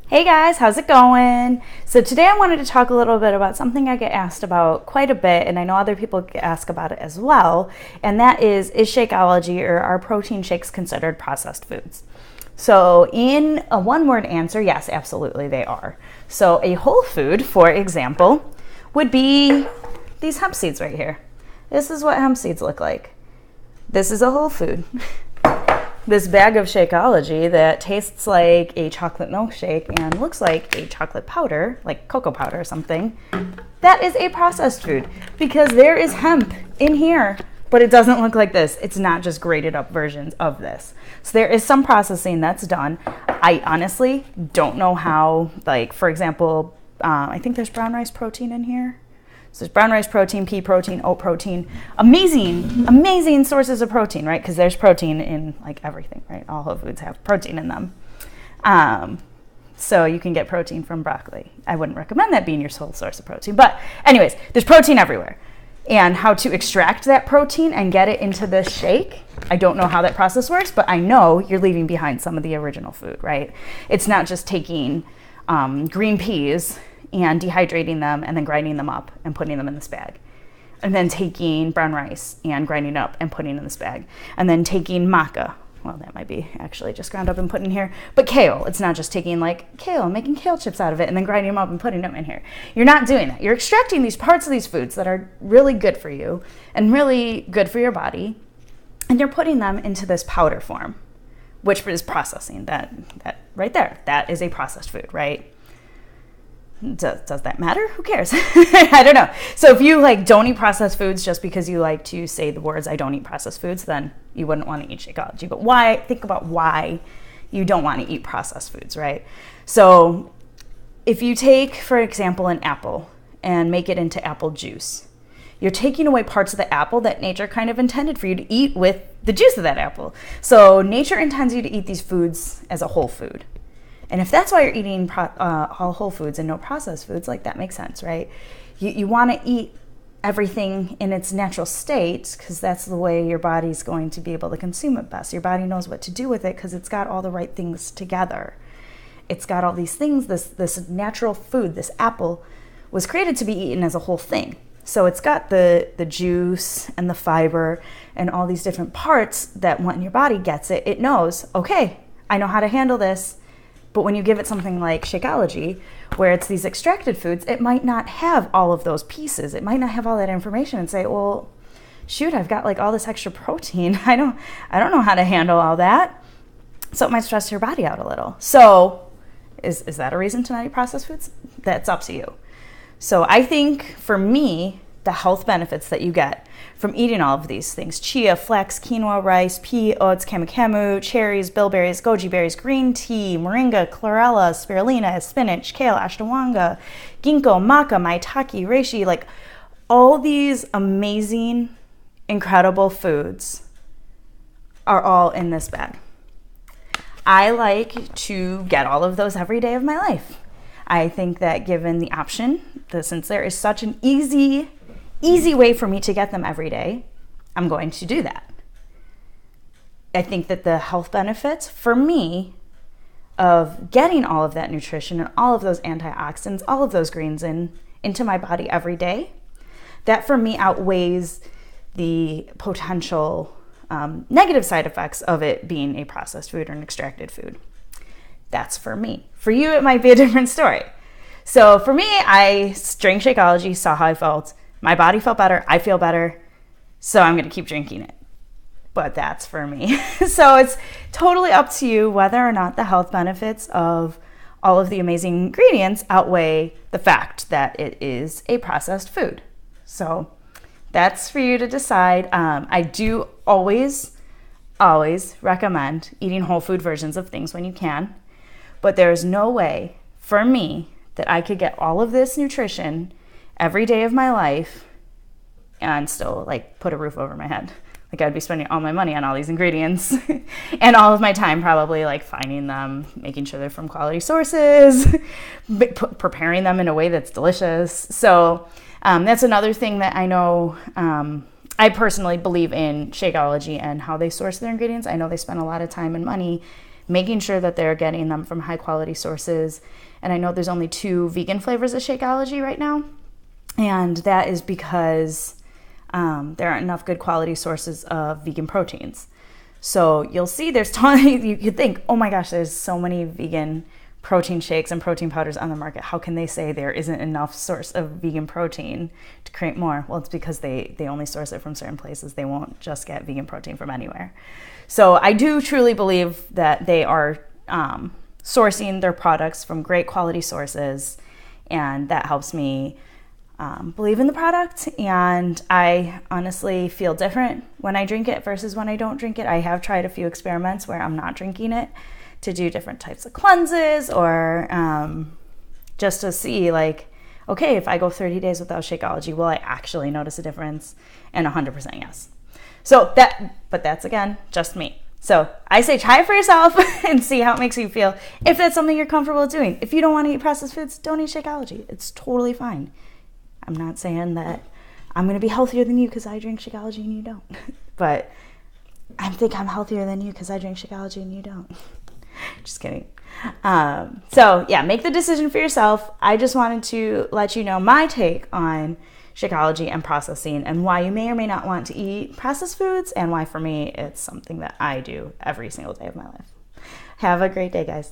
Hey guys, how's it going? So today I wanted to talk a little bit about something I get asked about quite a bit, and I know other people get asked about it as well, and that is Shakeology, or are protein shakes considered processed foods? So in a one-word answer, yes, absolutely they are. So a whole food, for example, would be these hemp seeds right here. This is what hemp seeds look like. This is a whole food. This bag of Shakeology that tastes like a chocolate milkshake and looks like a chocolate powder, like cocoa powder or something, that is a processed food because there is hemp in here, but it doesn't look like this. It's not just grated up versions of this. So there is some processing that's done. I honestly don't know how, like, for example, I think there's brown rice protein in here. So there's brown rice protein, pea protein, oat protein. Amazing sources of protein, right? Because there's protein in like everything, right? All whole foods have protein in them. So you can get protein from broccoli. I wouldn't recommend that being your sole source of protein. But anyways, there's protein everywhere. And how to extract that protein and get it into this shake, I don't know how that process works, but I know you're leaving behind some of the original food, right? It's not just taking green peas and dehydrating them and then grinding them up and putting them in this bag. And then taking brown rice and grinding up and putting in this bag. And then taking maca. Well, that might be actually just ground up and put in here. But kale, it's not just taking like kale, making kale chips out of it and then grinding them up and putting them in here. You're not doing that. You're extracting these parts of these foods that are really good for you and really good for your body. And you're putting them into this powder form, which is processing. That right there, that is a processed food, right? Does that matter? Who cares? I don't know. So if you don't eat processed foods just because you like to say the words, I don't eat processed foods, then you wouldn't want to eat Shakeology. But think about why you don't want to eat processed foods, right? So if you take, for example, an apple and make it into apple juice, you're taking away parts of the apple that nature kind of intended for you to eat with the juice of that apple. So nature intends you to eat these foods as a whole food. And if that's why you're eating all whole foods and no processed foods, that makes sense, right? You want to eat everything in its natural state because that's the way your body's going to be able to consume it best. Your body knows what to do with it because it's got all the right things together. It's got all these things, this natural food, this apple, was created to be eaten as a whole thing. So it's got the juice and the fiber and all these different parts that when your body gets it, it knows, okay, I know how to handle this. But when you give it something like Shakeology, where it's these extracted foods, it might not have all of those pieces. It might not have all that information and say, well, shoot, I've got all this extra protein. I don't know how to handle all that. So it might stress your body out a little. So is that a reason to not eat processed foods? That's up to you. So I think for me, the health benefits that you get from eating all of these things, chia, flax, quinoa, rice, pea, oats, camu, cherries, bilberries, goji berries, green tea, moringa, chlorella, spirulina, spinach, kale, ashwagandha, ginkgo, maca, maitake, reishi, all these amazing, incredible foods are all in this bag. I like to get all of those every day of my life. I think that given the option, since there is such an easy way for me to get them every day, I'm going to do that. I think that the health benefits for me of getting all of that nutrition and all of those antioxidants, all of those greens into my body every day, that for me outweighs the potential negative side effects of it being a processed food or an extracted food. That's for me. For you, it might be a different story. So for me, I drank Shakeology, saw how I felt. My body felt better. I feel better. So I'm going to keep drinking it. But that's for me. So it's totally up to you whether or not the health benefits of all of the amazing ingredients outweigh the fact that it is a processed food. So that's for you to decide. I do always recommend eating whole food versions of things when you can. But there's no way for me that I could get all of this nutrition every day of my life and still put a roof over my head. I'd be spending all my money on all these ingredients and all of my time probably finding them, making sure they're from quality sources, preparing them in a way that's delicious. So that's another thing that I know. I personally believe in Shakeology and how they source their ingredients. I know they spend a lot of time and money making sure that they're getting them from high quality sources. And I know there's only 2 vegan flavors of Shakeology right now. And that is because there aren't enough good quality sources of vegan proteins. So you'll see there's tons, you think, oh my gosh, there's so many vegan protein shakes and protein powders on the market. How can they say there isn't enough source of vegan protein to create more? Well, it's because they only source it from certain places. They won't just get vegan protein from anywhere. So I do truly believe that they are sourcing their products from great quality sources, and that helps me believe in the product. And I honestly feel different when I drink it versus when I don't drink it. I have tried a few experiments where I'm not drinking it to do different types of cleanses, or just to see, like, okay, if I go 30 days without Shakeology, will I actually notice a difference? And 100% yes. So but that's again, just me. So I say try it for yourself and see how it makes you feel. If that's something you're comfortable doing. If you don't want to eat processed foods, don't eat Shakeology. It's totally fine. I'm not saying that I'm going to be healthier than you because I drink Shakeology and you don't. But I think I'm healthier than you because I drink Shakeology and you don't. Just kidding. So yeah, make the decision for yourself. I just wanted to let you know my take on Shakeology and processing, and why you may or may not want to eat processed foods, and why for me it's something that I do every single day of my life. Have a great day, guys.